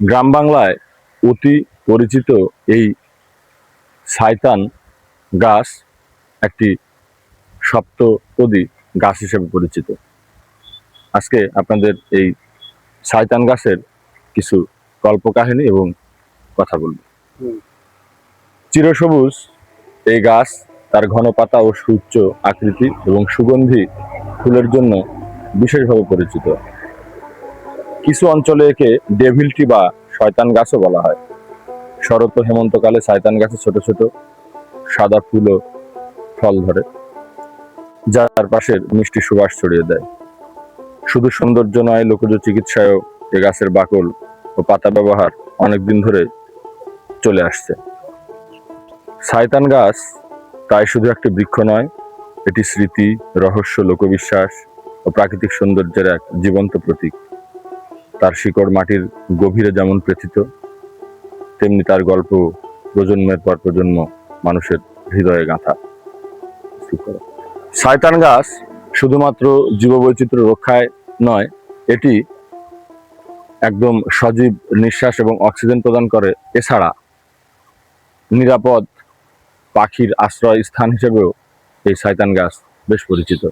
গ্রাম বাংলায় অতি পরিচিত এই শয়তান গাছ একটি সপ্তপদী গাছ হিসেবে পরিচিত। আজকে আপনাদের এই শয়তান গাছের কিছু কল্পকাহিনী এবং কথা বলব। চিরসবুজ এই গাছ তার ঘন পাতা ও সুউচ্চ আকৃতি এবং সুগন্ধি ফুলের জন্য বিশেষভাবে পরিচিত। কিছু অঞ্চলে একে ডেভিল ট্রি বা শয়তান গাছও বলা হয়। শরৎ ও হেমন্তকালে শয়তান গাছে ছোট ছোট সাদা ফুল ও ফল ধরে, যার পাশের মিষ্টি সুবাস ছড়িয়ে দেয়। শুধু সৌন্দর্য নয়, লোকজ চিকিৎসায়ও এ গাছের বাকল ও পাতা ব্যবহার অনেকদিন ধরে চলে আসছে। শয়তান গাছ তাই শুধু একটি বৃক্ষ নয়, এটি স্মৃতি, রহস্য, লোকবিশ্বাস ও প্রাকৃতিক সৌন্দর্যের এক জীবন্ত প্রতীক। তার শিকড় মাটির গভীরে যেমন প্রেথিত, তেমনি তার গল্প প্রজন্মের পর প্রজন্ম মানুষের হৃদয়ে গাঁথা। শয়তান গাছ শুধুমাত্র জীববৈচিত্র্য রক্ষায় নয়, এটি একদম সজীব নিঃশ্বাস এবং অক্সিজেন প্রদান করে। এছাড়া নিরাপদ পাখির আশ্রয় স্থান হিসেবেও এই শয়তান গাছ বেশ পরিচিত।